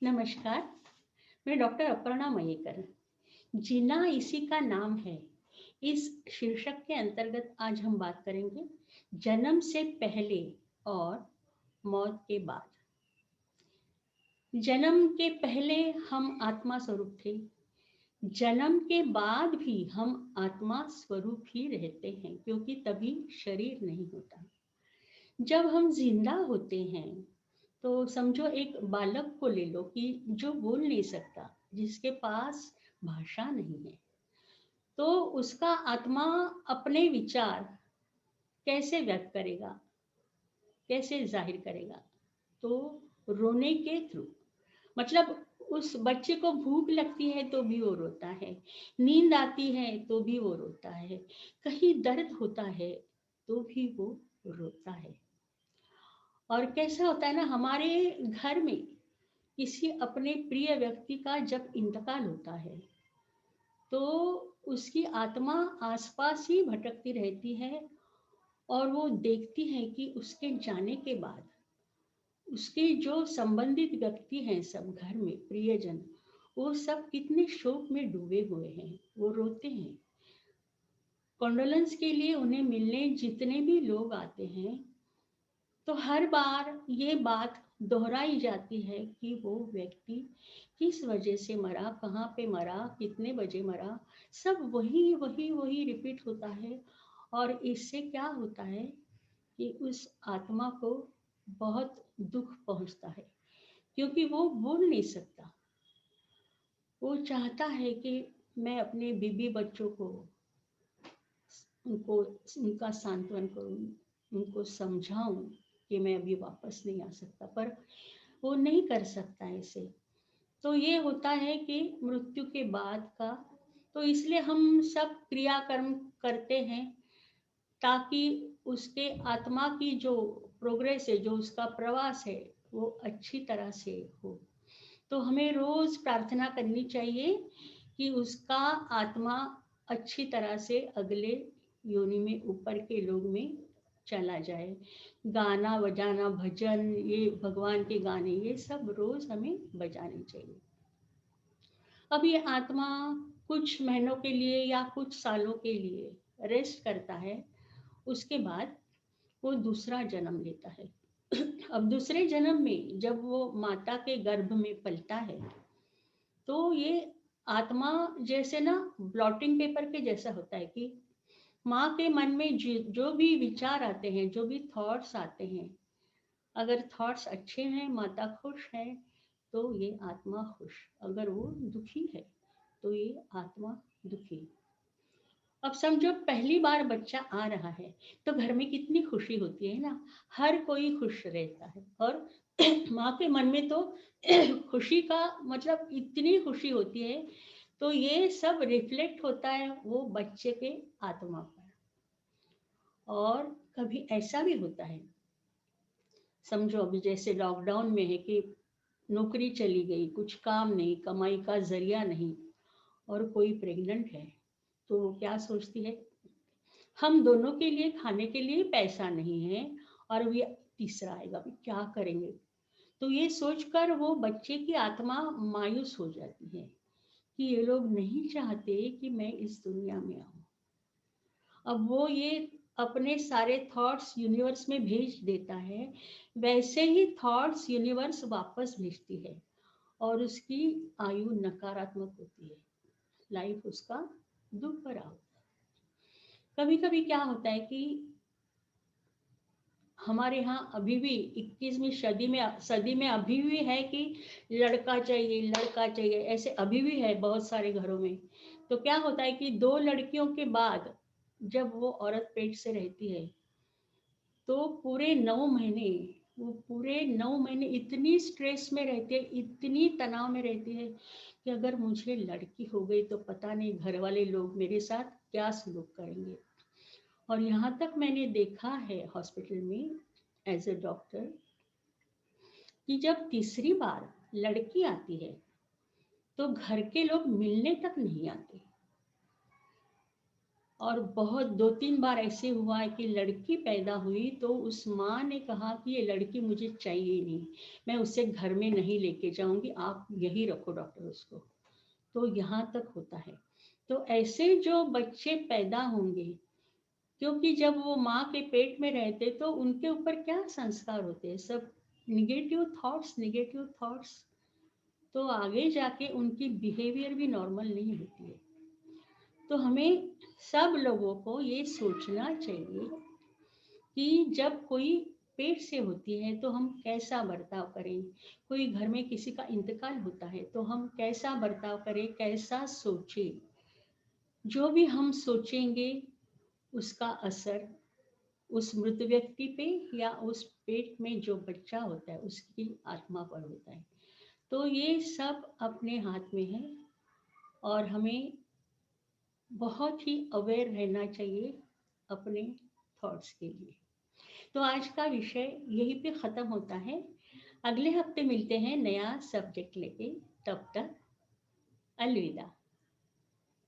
नमस्कार। मैं डॉक्टर अपर्णा मयेकर। जीना इसी का नाम है। इस शीर्षक के अंतर्गत आज हम बात करेंगे जन्म से पहले और मौत के बाद। जन्म के पहले हम आत्मा स्वरूप थे। जन्म के बाद भी हम आत्मा स्वरूप ही रहते हैं, क्योंकि तभी शरीर नहीं होता। जब हम जिंदा होते हैं तो समझो एक बालक को ले लो कि जो बोल नहीं सकता, जिसके पास भाषा नहीं है, तो उसका आत्मा अपने विचार कैसे व्यक्त करेगा, कैसे जाहिर करेगा? तो रोने के थ्रू। मतलब उस बच्चे को भूख लगती है तो भी वो रोता है, नींद आती है तो भी वो रोता है, कहीं दर्द होता है तो भी वो रोता है। और कैसा होता है ना, हमारे घर में किसी अपने प्रिय व्यक्ति का जब इंतकाल होता है तो उसकी आत्मा आसपास ही भटकती रहती है, और वो देखती है कि उसके जाने के बाद उसके जो संबंधित व्यक्ति हैं, सब घर में प्रियजन, वो सब कितने शोक में डूबे हुए हैं। वो रोते हैं। कॉन्डोलेंस के लिए उन्हें मिलने जितने भी लोग आते हैं, तो हर बार ये बात दोहराई जाती है कि वो व्यक्ति किस वजह से मरा, कहाँ पे मरा, कितने बजे मरा, सब वही वही वही रिपीट होता है। और इससे क्या होता है कि उस आत्मा को बहुत दुख पहुंचता है, क्योंकि वो बोल नहीं सकता। वो चाहता है कि मैं अपने बीबी बच्चों को, उनको, उनका सांत्वन करूं, उनको समझाऊं कि मैं अभी वापस नहीं आ सकता, पर वो नहीं कर सकता ऐसे। तो ये होता है कि मृत्यु के बाद का, तो इसलिए हम सब क्रियाकर्म करते हैं ताकि उसके आत्मा की जो प्रोग्रेस है, जो उसका प्रवास है, वो अच्छी तरह से हो। तो हमें रोज प्रार्थना करनी चाहिए कि उसका आत्मा अच्छी तरह से अगले योनि में, ऊपर के लोग में चला जाए। गाना बजाना, भजन, ये भगवान के गाने, ये सब रोज हमें बजाने चाहिए। अब ये आत्मा कुछ महीनों के लिए या कुछ सालों के लिए रेस्ट करता है, उसके बाद वो दूसरा जन्म लेता है। अब दूसरे जन्म में जब वो माता के गर्भ में पलता है, तो ये आत्मा जैसे ना ब्लॉटिंग पेपर के जैसा होता है कि माँ के मन में जो भी विचार आते हैं, जो भी थॉट्स आते हैं, अगर थॉट्स अच्छे हैं, माता खुश है, तो ये आत्मा खुश। अगर वो दुखी है तो ये आत्मा दुखी। अब समझो पहली बार बच्चा आ रहा है तो घर में कितनी खुशी होती है ना, हर कोई खुश रहता है। और माँ के मन में तो खुशी का मतलब इतनी खुशी होती है, तो ये सब रिफ्लेक्ट होता है वो बच्चे के आत्मा पर। और कभी ऐसा भी होता है, समझो अभी जैसे लॉकडाउन में है कि नौकरी चली गई, कुछ काम नहीं, कमाई का जरिया नहीं, और कोई प्रेग्नेंट है, तो वो क्या सोचती है, हम दोनों के लिए खाने के लिए पैसा नहीं है, और भी तीसरा आएगा, भी क्या करेंगे? तो ये सोचकर वो बच्चे की आत्मा मायूस हो जाती है कि ये लोग नहीं चाहते कि मैं इस दुनिया में आऊं। अब वो ये अपने सारे थॉट्स यूनिवर्स में भेज देता है, वैसे ही थॉट्स यूनिवर्स वापस भेजती है, और उसकी आयु नकारात्मक होती है, लाइफ उसका दुख भरा होता है। कभी कभी क्या होता है कि हमारे यहाँ अभी भी 21वीं सदी में अभी भी है कि लड़का चाहिए, लड़का चाहिए, ऐसे अभी भी है बहुत सारे घरों में। तो क्या होता है कि 2 लड़कियों के बाद जब वो औरत पेट से रहती है, तो पूरे 9 महीने इतनी स्ट्रेस में रहती है, इतनी तनाव में रहती है कि अगर मुझे लड़की हो गई तो पता नहीं घर वाले लोग मेरे साथ क्या सलूक करेंगे। और यहाँ तक मैंने देखा है हॉस्पिटल में एज ए डॉक्टर, कि जब तीसरी बार लड़की आती है तो घर के लोग मिलने तक नहीं आते। और बहुत 2-3 बार ऐसे हुआ है कि लड़की पैदा हुई तो उस माँ ने कहा कि ये लड़की मुझे चाहिए नहीं, मैं उसे घर में नहीं लेके जाऊंगी, आप यही रखो डॉक्टर उसको। तो यहाँ तक होता है। तो ऐसे जो बच्चे पैदा होंगे, क्योंकि जब वो माँ के पेट में रहते तो उनके ऊपर क्या संस्कार होते हैं, सब निगेटिव थॉट्स, निगेटिव थॉट्स। तो आगे जाके उनकी बिहेवियर भी नॉर्मल नहीं होती है। तो हमें सब लोगों को ये सोचना चाहिए कि जब कोई पेट से होती है तो हम कैसा बर्ताव करें, कोई घर में किसी का इंतकाल होता है तो हम कैसा बर्ताव करें, कैसा सोचें। जो भी हम सोचेंगे उसका असर उस मृत व्यक्ति पे या उस पेट में जो बच्चा होता है उसकी आत्मा पर होता है। तो ये सब अपने हाथ में है और हमें बहुत ही अवेयर रहना चाहिए अपने थॉट्स के लिए। तो आज का विषय यहीं पे ख़त्म होता है। अगले हफ्ते मिलते हैं नया सब्जेक्ट लेके। तब तक अलविदा।